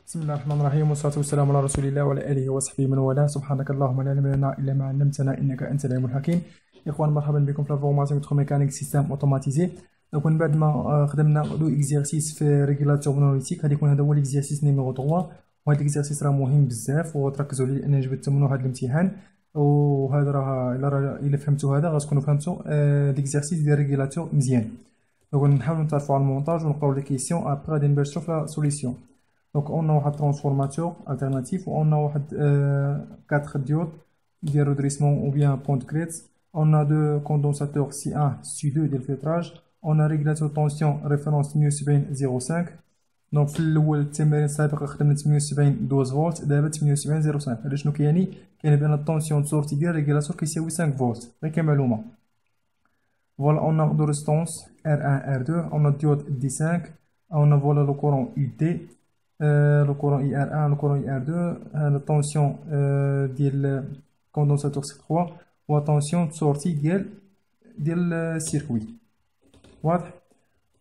بسم الله الرحمن الرحيم والصلاة والسلام على رسول الله وعلى آله وصحبه من والاه. سبحانك اللهم لا علم لنا إلا ما علمتنا إنك أنت العليم الحكيم. إخوان مرحبا بكم في الفورماسيون ميكانيك سيستم اوتوماتيزي. دونك من بعد ما خدمنا لو اكزيرسيس في ريغولاتور مونوليتيك، غادي يكون هذا هو الاكزيرسيس نيميرو 3. وهذا الاكزيرسيس راه مهم بزاف وتركزوا عليه لان جبت منه هذا الامتحان. وهذا راه الا فهمتوا هذا غتكونوا فهمتوا الاكزيرسيس ديال ريغولاتور مزيان. دونك نحاولوا نتعرفوا على المونتاج ونقراو لي كيسيون ابري غادي نباشروا في لا سوليسيون. Donc on a un transformateur alternatif, on a 4 diodes de redressement ou bien point de crête, on a deux condensateurs C1, C2 de filtrage, on a régulateur tension référence 78.05. donc في الاول التمرين السابق خدمنا 78 12 فولت، دابا 78 0.5. هذا شنو كيعني؟ كاين بان الطونسيون سورتي ديال الريغولاتور كيساوي 5 فولت، غير كمعلومه. Voilà, on a de résistance R1, R2, on a diode D5, on a voilà le courant UD, le courant IR1, le courant IR2, la tension du condensateur C3 ou la tension de sortie du circuit. Voilà.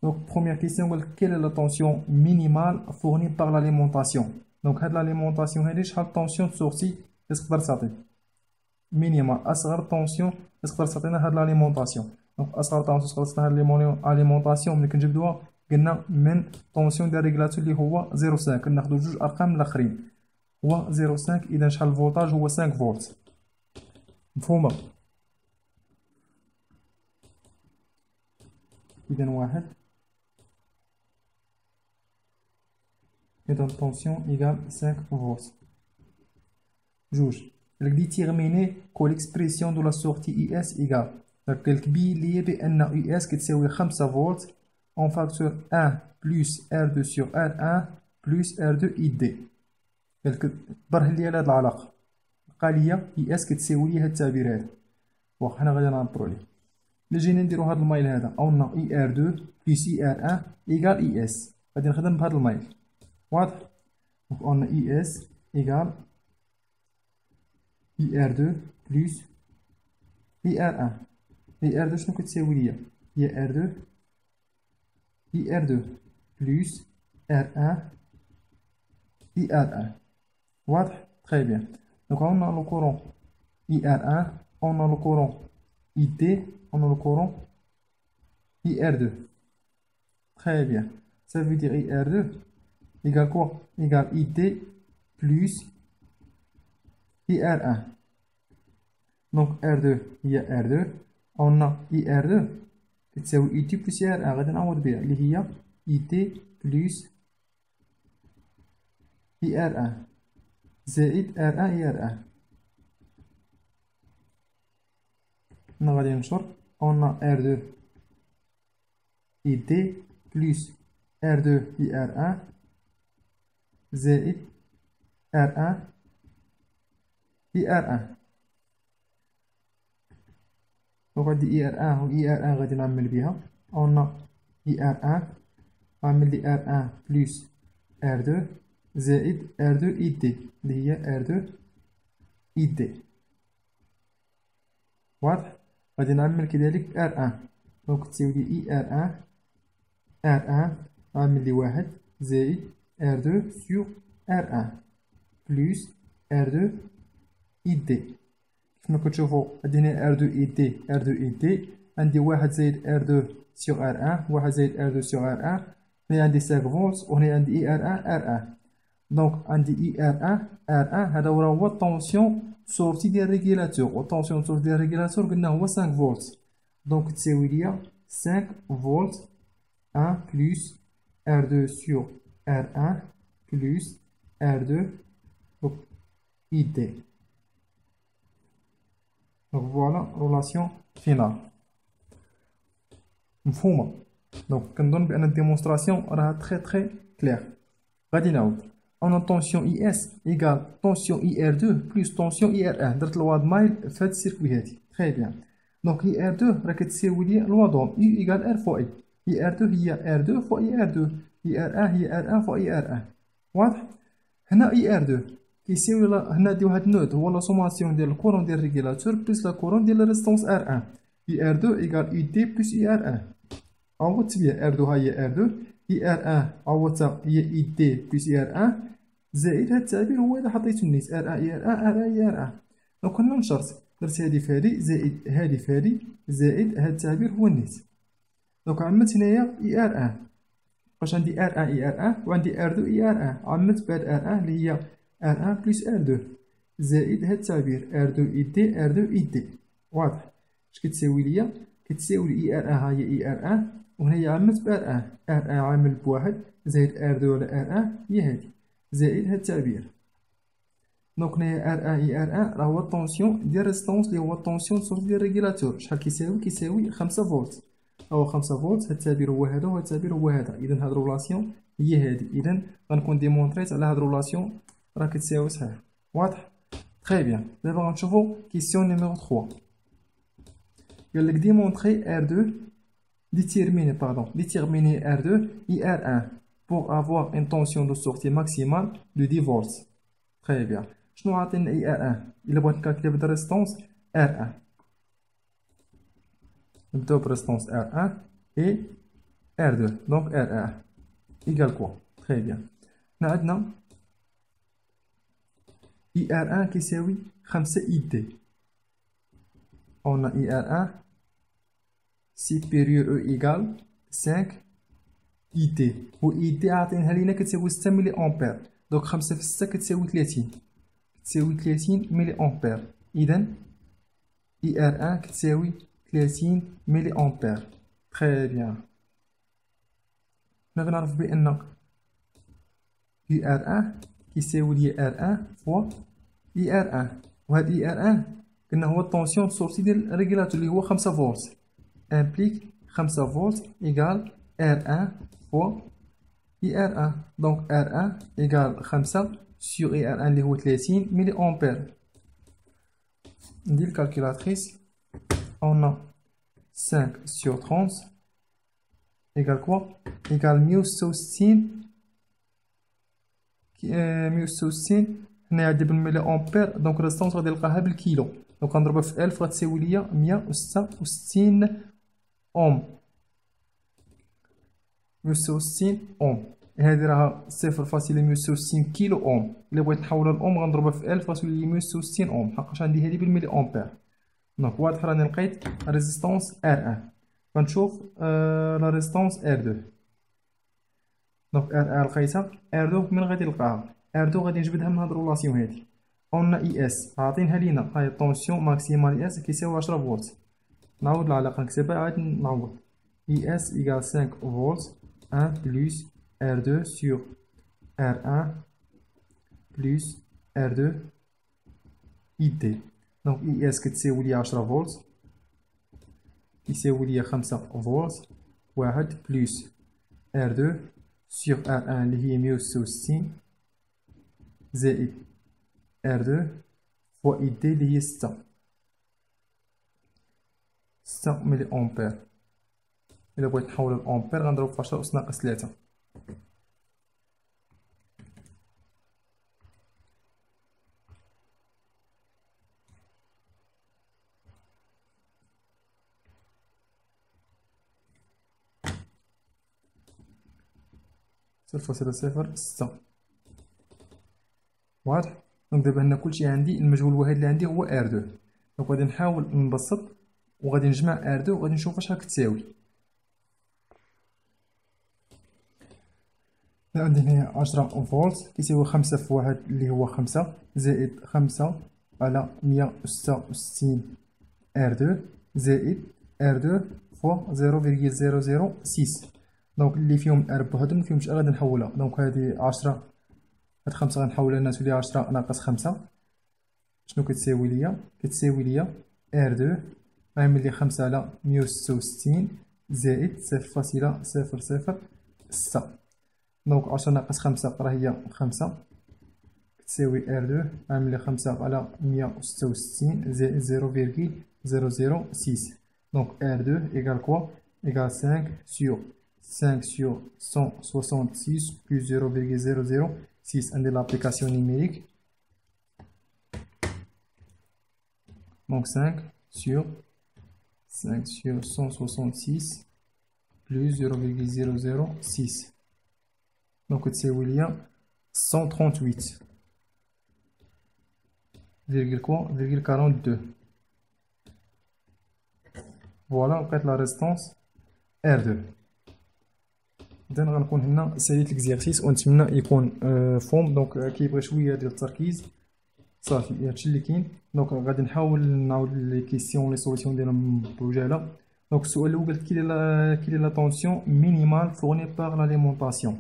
Donc, première question, quelle est la tension minimale fournie par l'alimentation? Donc, l'alimentation, quelle tension de sortie est-ce que ça fait? Minimale, أصغر tension est-ce que ça fait l'alimentation? Donc, أصغر tension est-ce que l'alimentation ملي كنجبدوها قلنا من طونسيون ديال الريغولاتور اللي هو 0.5. كناخذوا جوج ارقام الاخرين هو 0.5. اذا شحال الفولتاج؟ هو 5 فولت. مفهومه؟ اذا واحد، اذا طونسيون ايغال 5 فولت. جوج déterminer que l'expression de la sortie IS égale. كتبين لي بان IS كتساوي 5 فولت en facteur 1 plus R2 sur R1 plus R2 ID. برهن لي على هاد العلاقة، لقى ليا IS كتساوي لي هاد التعبير هذا، واخا حنا غادي نعبرو ليه. إلا جينا نديرو هاد المايل هذا أو IR2 plus IR1 إيكال IS، غادي نخدم بهاد المايل، واضح؟ دونك أو IS إيكال IR2 plus IR1. IR2 شنو كتساوي ليا؟ هي R2 IR2 plus R1 IR1. واضح؟ très bien. Donc on a le courant IR1, on a le courant ID, on a le courant IR2. Très bien. Ça veut dire IR2 égale quoi? Égale ID plus IR1. Donc R2 il y a R2, on a IR2 تساوي اي تي بلس ار ان. غادي نعوض بها اللي هي اي تي بلس اي ار ان زائد ار ان اي ار ان. هنا غادي ننشر اون ار دو اي تي بلس ار دو اي ار ان زائد ار ان اي ار ان. وغادي اي ار ان و اي ار ان غادي نعمل بها اون اي ار ان نعمل لي ار ان بلس ار دو زائد ار دو اي دي اللي هي ار دو اي دي. واضح؟ غادي نعمل كذلك ار ان، دونك تساوي لي اي ار ان ار ان نعمل لي واحد زائد ار دو سور ار ان بلس ار دو اي دي. كما كتشوفوا عندي هنا R2 ID R2 ID، عندي واحد زائد R2 sur R1 واحد زائد R2 sur R1. هنا عندي 5 فولت وهنا عندي R1 R1. دونك عندي R1 R1 هذا هو الطونسيون سورتي ديال الريغولاتور، والطونسيون سورتي ديال الريغولاتور قلنا هو 5 فولت. دونك تساوي ليا 5 فولت 1 plus R2 sur R1 plus R2 ID. Donc voilà relation finale. مفهومة؟ دونك كنظن بأن الديمونستراسيون راها تري كلير. غادي نعاود on a tension IS égale tension IR2 plus tension IR1. درت الواد مايل في هاد السيركوي هادي. تري بيان. دونك IR2 راه كتساوي ليا الوادوم U إيكال R فوا I. IR2 هي R2 فوا IR2، IR1 هي R1 فوا IR1. واضح؟ هنا IR2 كيساوي هنا نديو هاد النوت هو لا سوماسيون ديال الكورون ديال الريغولاتور بلس لا كورون ديال ريزيستونس ار 1. اي ار 2 ايكال اي تي بلس اي ار 1. عوضت بها ار 2 ها هي ار 2، اي ار 1 عوضتها هي اي تي بلس اي ار 1. زائد هاد التعبير هو اللي حطيتو النيت ار اي ار ا ار اي ار ا. دونك هنا نشرت درت هادي في هادي زائد هادي في هادي زائد هاد التعبير هو النيت. دونك عملت هنايا اي ار ان، واش عندي ار ان اي ار ان وعندي ار دو اي ار ان، عملت بهاد ار ان اللي هي ار ان بلس ار دو زائد هاد التعبير ار دو اي دي ار دو اي دي. واضح اش كتساوي ليا؟ كتساوي اي ار ان ها هي اي ار ان، وهنايا عملت بار ان، ار ان عامل بواحد زائد ار دو على ار ان هي هادي زائد هاد التعبير. دونك هنايا ار ان اي ار ان راه هو الطونسيون ديال ريزيستونس اللي هو الطونسيون سورس ديال الريغيلاتور. شحال كيساوي؟ كيساوي 5 فولت. هو 5 فولت. هاد التعبير هو هذا وهاد التعبير هو هذا، اذا هاد الرولاسيون هي هادي. اذا غنكون ديمونطريت على هاد الرولاسيون راه كتساوي صحيح. واضح؟ تري بيان. دابا غنشوفو كيسيون نيميرو 3. قال لك ديمونطري ار 2 déterminer R2 et R1 pour avoir une tension de sortie maximale de 10 volts. Très bien. شنو عاطينا اي ار 1؟ الا بغيت نكالكلي بهاد الريزيستونس ار 1، نبداو بريزيستونس ار 1 اي ار 2. دونك ار 1 ايكال كوا؟ تري بيان. هنا عندنا اي ار 1 كيساوي 5 اي دي. قلنا اي ار 1 supérieur ou égal 5 اي دي، و اي دي عاطينها لينا كتساوي 6 ملي امبير. دونك 5 في 6 كتساوي 30، كتساوي 30 ملي امبير. اذا اي ار 1 كتساوي 30 ملي امبير. تري بيان. هنا غنعرف بان اي ار 1 كيساوي لي ار 1 فوا اي ار 1، وهاد اي ار 1 قلنا هو الطونسيون سورسي ديال الريغيلاتور اللي هو 5 فولت. امبليك 5 فولت ايكال ار 1 فوا اي ار 1. دونك ار 1 ايكال 5 sur اي ار 1 اللي هو 30 ملي امبير. ندير الكالكيلاتريس. on a 5 sur 30 égale quoi? égale 166. 166 هنا عندي بالملي امبير، دونك الريزيستونس غادي نلقاها بالكيلو. دونك غنضربها في 1000 غتساوي ليا 166 اوم. 166 اوم هادي راها 0.166 كيلو اوم. الا بغيت نحولها لاوم غنضربها في 1000 غتولي لي 166 اوم، حقاش عندي هادي بالملي امبير. دونك واضح راني لقيت ريزيستونس R1. غنشوف لا ريزيستونس R2. دونك R1 لقيتها، R2 من غادي نلقاها؟ R2 غادي نجبدها من هاد الرولاسيون هادي. قلنا اي اس عاطينها لينا هاي الطونسيون ماكسيمال اي اس كيساوي 10 فولت. نعوض العلاقة نكتبها عاد نعوض. اي اس ايكال 5 فولت 1 بلس R2 sur R1 بلس R2 اي دي. دونك اي اس كتساوي لي 10 فولت يساوي لي 5 فولت واحد بلس ار 2 سيغ ار 1 اللي هي 166 زائد ار 2 فوا اي دي اللي هي 6 ملي امبير. الا بغيت نحول الامبير غنضرب في 10 أس ناقص 3. صفر فاصلة صفر 6. واضح؟ دونك دابا هنا كلشي عندي، المجهول الوحيد اللي عندي هو ار 2. دونك غادي نحاول نبسط وغادي نجمع ار 2 وغادي نشوف شحال كتساوي. عندي هنا 10 فولت كيساوي 5 في 1 اللي هو 5 زائد 5 على 166 ار 2 زائد ار 2 فوا 0.006. دونك اللي فيهم الار بوحدهم مفيهمش غادي نحولها. دونك هادي 10 هاد 5 غنحولها لنا تولي 10 ناقص 5. شنو كتساوي ليا؟ كتساوي ليا ار 2 غنعمل لي 5 على 166 زائد 0.006. دونك 10 ناقص 5 راه هي 5 كتساوي ار 2 غنعمل لي 5 على 166 زائد 0.006. دونك ار 2 ايكال كوا؟ ايكال 5 sur 5 sur 166 plus 0.006. عندي l'application numérique. Donc 5 sur 166 plus 0.006. دونك تساوي ليا 138,42. فوالا لقيت لا ريزيستونس R2. إذا غنكون هنا ساليت ليكزيرسيس، ونتمنى يكون فهم. دونك كيبغي شويه ديال التركيز. صافي هادشي اللي كاين. دونك غادي نحاول نعاود لي كيسيون لي سوليسيون ديالهم بعجاله. دونك السؤال الاول قالت كي لا طونسيون مينيمال فورني باغ لاليمونطاسيون.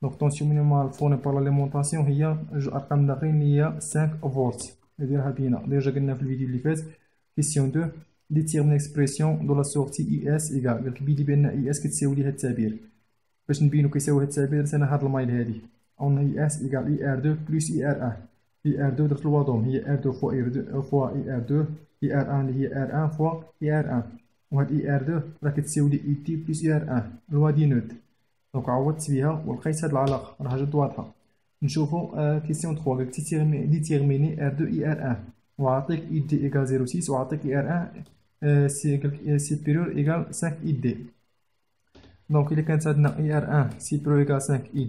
دونك طونسيون مينيمال فورني باغ لاليمونطاسيون هي جوج ارقام داخلين اللي هي 5 فولت. ديرها بينا ديجا قلنا في الفيديو اللي فات. كيسيون 2 ديتيرمين اكسبريسيون دو لا سورتي اي اس ايكال. قالك بيدي بان اي اس كتساوي لي هاد التعبير. باش نبينو كيساوي هاد التعبير درت انا هاد المايل هادي اون اي اس ايكال اي ار 2 بلس اي ار 1. اي ار 2 درت الوضوم هي ار 2 فوا اي ار 2. اي ار 1 اللي هي ار 1 فوا اي ار 1. وهاد اي ار 2 راه كتساوي لي اي تي بلس اي ار 1 الوا دي نود. دونك عوضت بها ولقيت هاد العلاقه راه جد واضحه. نشوفو كيسيون 3 قالك ديتيرميني ار 2 اي ار 1 وعطيك اي دي ايكال 0.6 وعطيك اي ار 1 سيبيريور ايكال 5 اي دي. دونك الا كانت عندنا اي ار 1 سيبيريور ايكال 5 اي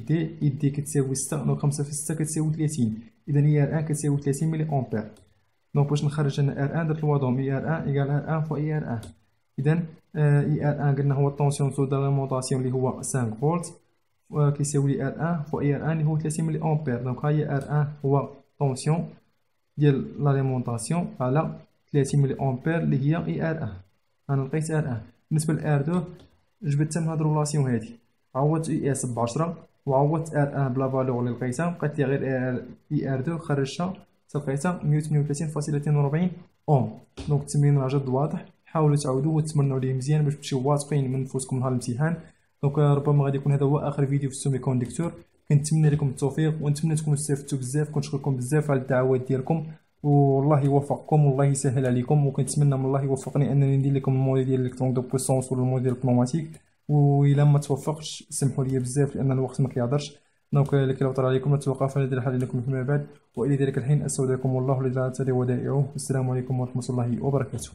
دي كتساوي 6. دونك 5 في 6 كتساوي 30. اذا اي ار 1 كتساوي 30 ملي امبير. دونك باش نخرج انا ار 1 درت الوضوم اي ار 1 ايكال ار 1 فوا اي ار 1. اذا اي ار 1 قلنا هو الطونسيون سو داليمونطاسيون اللي هو 5 فولت كيساوي لي ار 1 فوا اي ار 1 اللي هو 30 ملي امبير. دونك ها هي ار 1 هو طونسيون ديال لاليمونطاسيون على 30 ملي امبير اللي هي اي ار 1. انا لقيت ار 1. بالنسبه لار 2 جبت من هاد الرولاسيون هادي عوضت اي اس ب 10 وعوضت ار 1 بلا فالور اللي لقيتها بقات لي غير اي ار 2 خرجتها لقيتها 138.42 اوم. دونك التمرين راه جد واضح. حاولوا تعاودوه وتمرنوا عليه مزيان باش تمشيو واثقين من نفوسكم نهار الامتحان. دونك ربما غادي يكون هذا هو اخر فيديو في السيمي كوندكتور. كنتمنى لكم التوفيق ونتمنى تكونوا استفدتوا بزاف. كنشكركم بزاف على الدعوات ديالكم والله يوفقكم والله يسهل عليكم. وكنتمنى من الله يوفقني انني ندير لكم الموديل ديال الكترون دو بويسونس ولا الموديل البنوماتيك. والا ما توفقش سمحوا لي بزاف لان الوقت ما كيهضرش. دونك لكي لو طرا عليكم نتوقف على ندير حل لكم فيما بعد. والى ذلك الحين استودعكم الله الذي لا تضيع ودائعه. السلام عليكم ورحمه الله وبركاته.